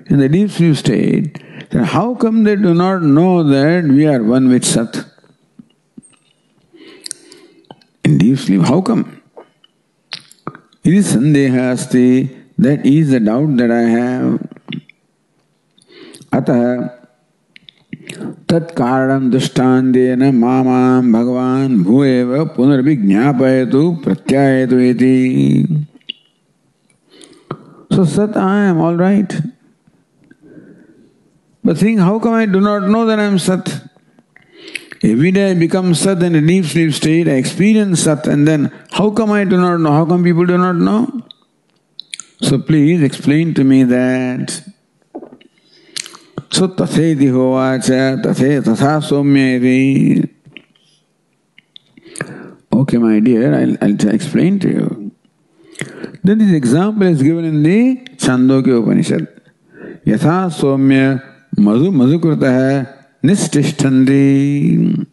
in the deep sleep state, then how come they do not know that we are one with Sat? In deep sleep, how come? It is sandeha asti, that is the doubt that I have. Ataha tat karanam dushtandena mamam bhagavan bhueva punarbhijñāpayatu pratyayatu iti. So Sat, I am all right. But think, how come I do not know that I am Sat? Every day I become Sat in a deep sleep state, I experience Sat, and then how come I do not know? How come people do not know? So please explain to me that. So tatheti hovacha tatha somyeti. Okay, my dear, I'll explain to you. Then this example is given in the Chandogya Upanishad. Yatha somya madhukritaha nistishthanti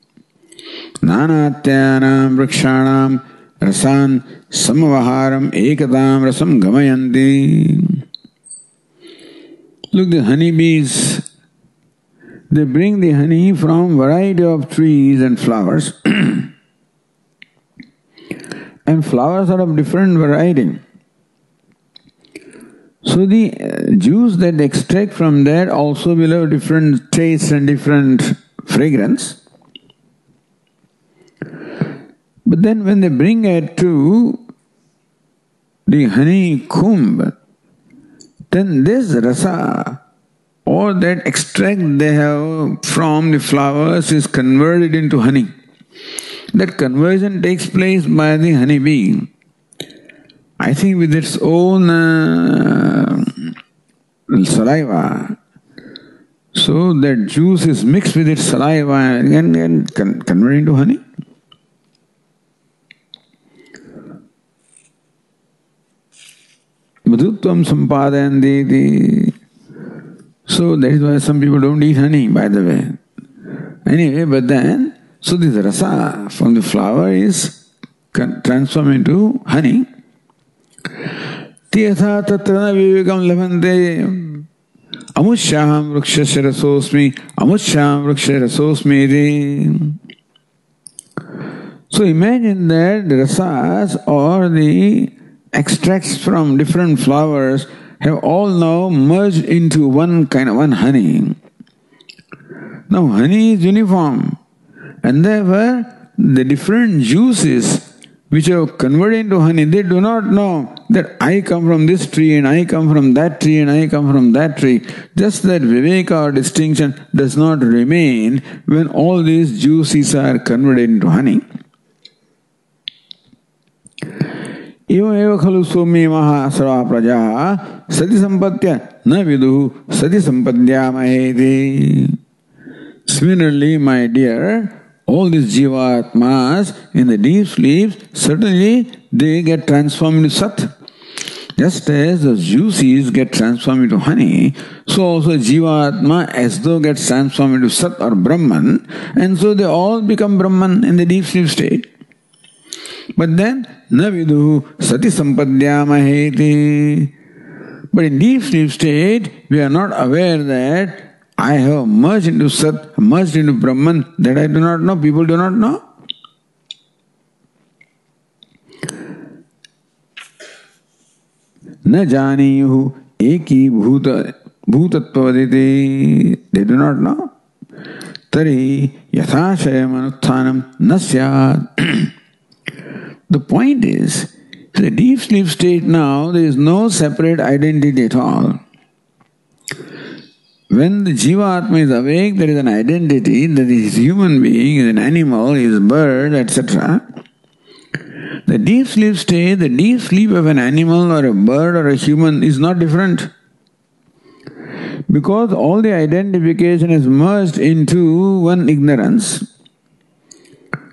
nanatyanam vrikshanam rasan samavaharam ekadam rasam gamayanti. Look, the honeybees, they bring the honey from variety of trees and flowers. And flowers are of different variety. So the juice that they extract from there also will have different taste and different fragrance. But then when they bring it to the honeycomb, then this rasa or that extract they have from the flowers is converted into honey. That conversion takes place by the honeybee, I think, with its own saliva. So that juice is mixed with its saliva and converted into honey. Madhutvam sampadayandi. So that is why some people don't eat honey, by the way. Anyway, but then, so this rasa from the flower is transformed into honey. Tiyatha tatrana vivekam labhante amushaham vrukshasya rasosmi amushaham vrukshasya rasosmi. So imagine that the rasas or the extracts from different flowers have all now merged into one honey. Now honey is uniform, and therefore the different juices which are converted into honey, they do not know that I come from this tree and I come from that tree and I come from that tree. Just that viveka or distinction does not remain when all these juices are converted into honey. Evam eva khalu somyemaha sarva prajaha sati sampatya na viduhu sati sampadhyamaheti. Similarly, my dear, all these jivatmas in the deep sleep, certainly they get transformed into Sat. Just as the juices get transformed into honey, so also jivatma as though gets transformed into Sat or Brahman, and so they all become Brahman in the deep sleep state. But then, na viduhu sati sampadhyamaheti. But in deep sleep state, we are not aware that I have merged into Sat, merged into Brahman, that I do not know, people do not know. Na janiyuhu eki bhuta bhutattvaditi. They do not know. Tari yathashayam anuthanam na syat. The point is, in the deep sleep state now, there is no separate identity at all. When the Jiva-Atma is awake, there is an identity that is human being, is an animal, is a bird, etc. The deep sleep state, the deep sleep of an animal or a bird or a human is not different. Because all the identification is merged into one ignorance.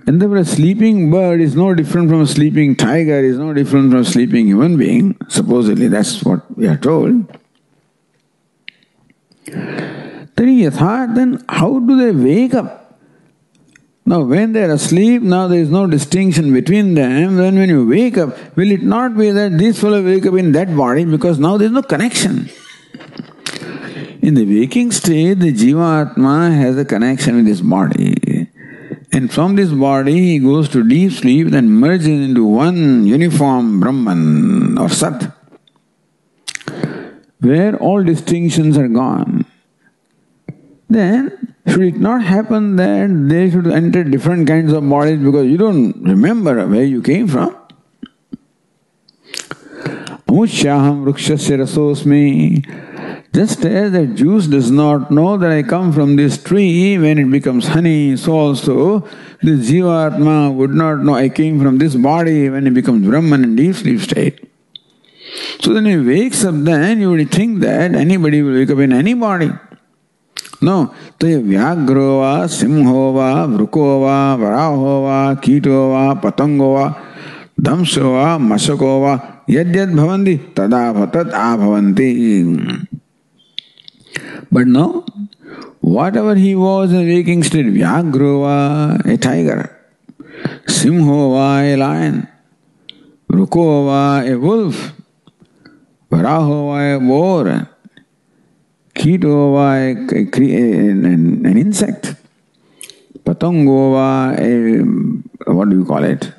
And therefore a sleeping bird is no different from a sleeping tiger, is no different from a sleeping human being. Supposedly that's what we are told. Then how do they wake up? Now when they are asleep, now there is no distinction between them. Then when you wake up, will it not be that this fellow wake up in that body, because now there is no connection? In the waking state, the Jiva-Atma has a connection with his body. And from this body he goes to deep sleep and merges into one uniform Brahman or Sat, where all distinctions are gone. Then, should it not happen that they should enter different kinds of bodies because you don't remember where you came from? Amushyaham vrukshasya rasosmi. Just as the juice does not know that I come from this tree when it becomes honey, so also this Jiva-Atma would not know I came from this body when it becomes Brahman in deep sleep state. So then he wakes up, then you would think that anybody will wake up in any body. No, te vyagro va, simho va, vruko va, varaho va, kito va, patango va, damso va, masako va, yadyad bhavanti, tada bhatat abhavanti. But no, whatever he was in waking state, vyagro va, a tiger, simho va, a lion, vruko va, a wolf, varaho va, a boar, Kito va, an insect. Patango va, what do you call it?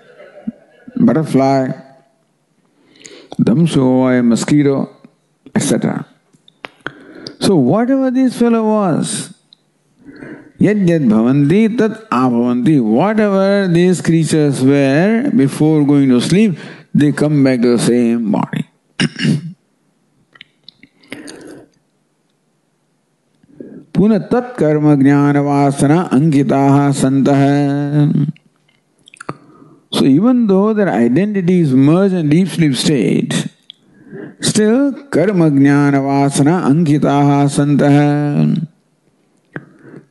Butterfly. Damso va, a mosquito, etc. So whatever this fellow was, yad bhavanti tat abhavanti. Whatever these creatures were before going to sleep, they come back to the same body. Puna tat karma jnana vasana ankitaha santaha. So even though their identity is merged in deep sleep state, still karma jnana vasana ankitaha santaha.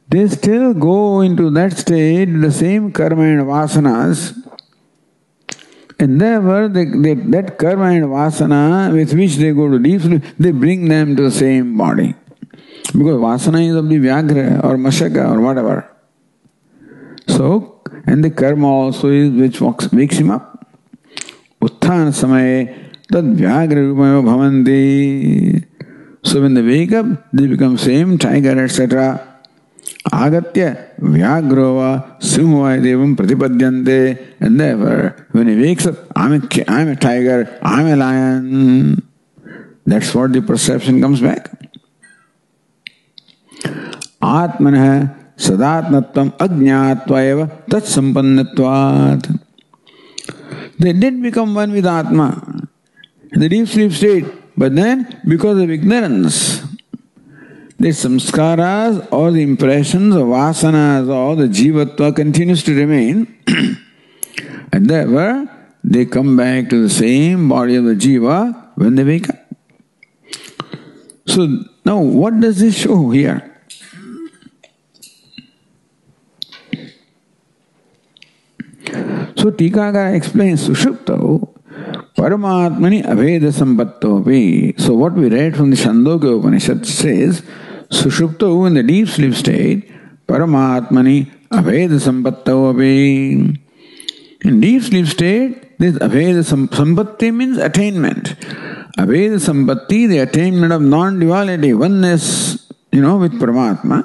They still go into that state, the same karma and vasanas, and therefore that karma and vasana with which they go to deep sleep, they bring them to the same body. Because vasana is of the Vyagra or Mashaka or whatever. So, and the karma also is which wakes him up. Utthana samaye tad Vyagra rupaya bhavanti. So when they wake up, they become same tiger, etc. Agatya Vyagro va simha devam pratipadyante. And therefore, when he wakes up, I'm a tiger, I'm a lion. That's what the perception comes back. Atmanah sadatmatvam ajñātvaiva tat sampannatvat. They did become one with Atma in the deep sleep state, but then because of ignorance, the samskaras or the impressions of vasanas or the jivatva continues to remain, and therefore they come back to the same body of the jiva when they wake up. So now what does this show here? So Tikakara explains Sushupto Paramatmani Aveda Sampattopi. So what we read from the Chandogya Upanishad says Sushupto in the deep sleep state Paramatmani Aveda Sampattopi. In deep sleep state this Aveda Sampatti means attainment. Aveda Sampatti, the attainment of non-duality, oneness, with Paramatma.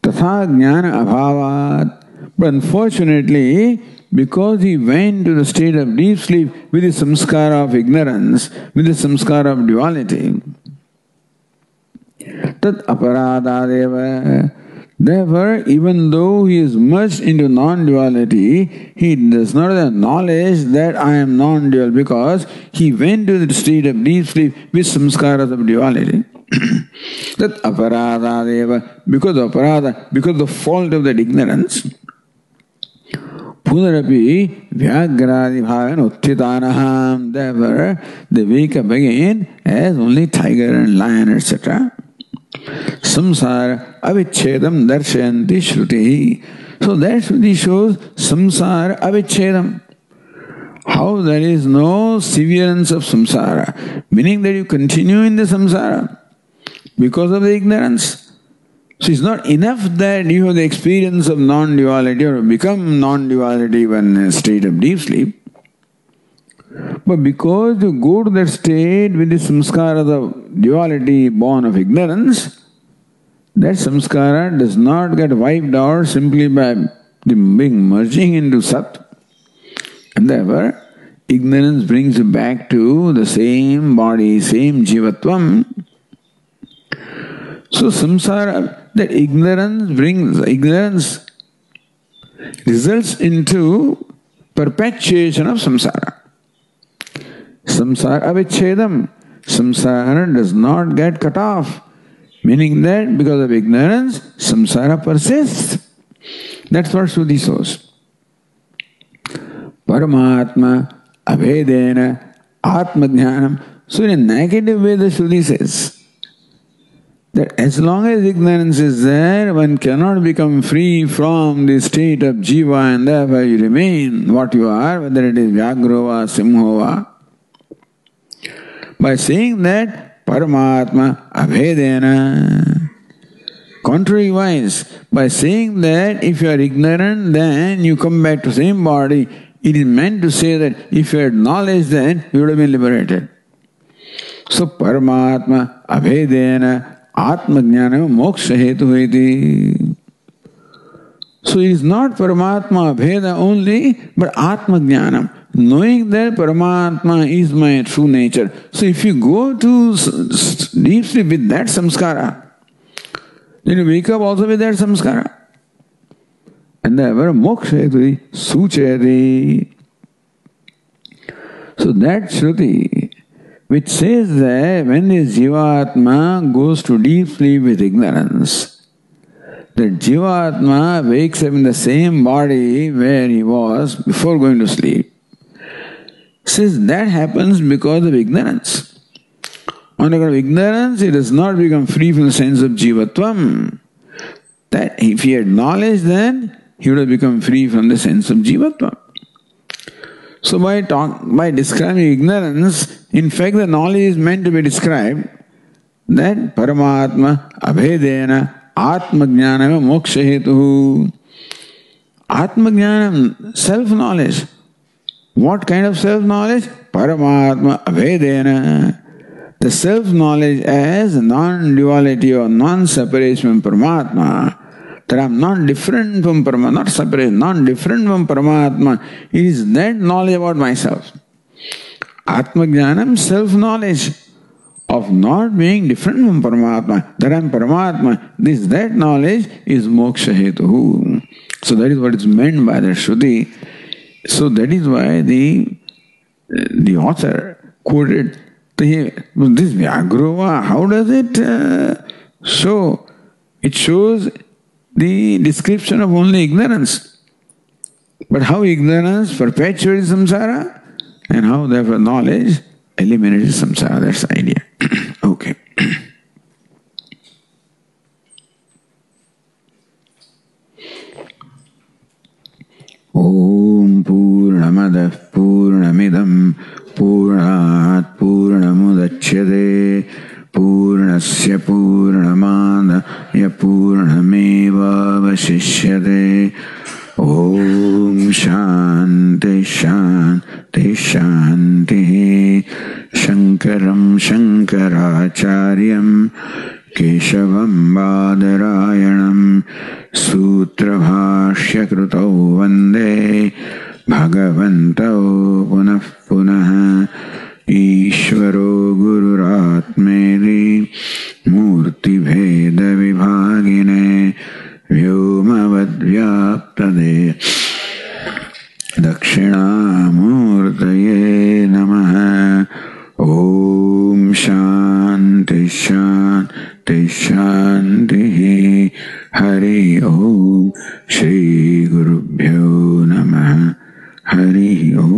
Tatha jnana abhavat. But unfortunately, because he went to the state of deep sleep with the samskara of ignorance, with the samskara of duality, tat aparadadeva. Therefore, even though he is merged into non-duality, he does not have knowledge that I am non-dual because he went to the state of deep sleep with samskaras of duality. That aparadadeva, because of aparada, because of the fault of that ignorance, Punarapi Vyagradi Uttitanaham. Therefore, they wake up again as only tiger and lion, etc. Samsara avichedam darshayanti shruti. So that Shruti shows samsara avichedam. How there is no severance of samsara, meaning that you continue in the samsara because of the ignorance. So it's not enough that you have the experience of non-duality or become non-duality when in a state of deep sleep. But because you go to that state with the samskara of duality born of ignorance, that samskara does not get wiped out simply by being merging into Sat. And therefore, ignorance brings you back to the same body, same jivatvam. So samsara, that ignorance results into perpetuation of samsara. Samsara avichedam. Samsara does not get cut off. Meaning that because of ignorance, samsara persists. That's what Shruti shows. Paramatma abhedena atmajnanam. So in a negative way the Shruti says that as long as ignorance is there, one cannot become free from the state of jiva and therefore you remain what you are, whether it is vyagrova, simhova. By saying that Paramatma abhedena, contrariwise, by saying that if you are ignorant then you come back to the same body, it is meant to say that if you had knowledge then you would have been liberated. So Paramatma abhedena Atmajnana moksha hetu iti. So it is not Paramatma Abheda only, but Atmajnanam. Knowing that Paramatma is my true nature. So if you go to deep sleep with that samskara, then you wake up also with that samskara. And therefore moksha hetu suchayati. So that Shruti, which says that when the Jivatma goes to deep sleep with ignorance, the Jivatma wakes up in the same body where he was before going to sleep. Says that happens because of ignorance. On account of ignorance, he does not become free from the sense of Jivatvam. That if he had knowledge, then he would have become free from the sense of Jivatvam. So by describing ignorance, in fact the knowledge is meant to be described that Paramatma abhedena atmajnanam moksha hetuhu. Atmajnanam, self-knowledge. What kind of self-knowledge? Paramatma abhedena. The self-knowledge as non-duality or non-separation from Paramatma. That I am not different from Paramatma, not separate, not different from Paramatma. It is that knowledge about myself. Atmajnanam, self-knowledge of not being different from Paramatma, that I am Paramatma. That knowledge is moksha hetuhu. So that is what is meant by the Shruti. So that is why the author quoted this Vyagrova. How does it show? It shows the description of only ignorance. But how ignorance perpetuates samsara and how therefore knowledge eliminates samsara. That's the idea. Okay. Om Purnamadah Purnamidam Purnat Purnamudachyate Purnasya Purnamadaya Purnameva Vasishyate. Om Shanti Shanti Shanti. Shankaram Shankaracharyam केशवं बादरायणं सूत्रभाष्यकृतौ वन्दे भगवन्तौ पुनः पुनः। ईश्वरो गुरुरात्मेति मूर्तिभेदविभागिने व्योमवद्व्याप्तदेहाय दक्षिणामूर्तये नमः। ॐ शान्ति शान्ति शान्तिः। हरि ओम। श्री गुरुभ्यो नमः। हरि ओम।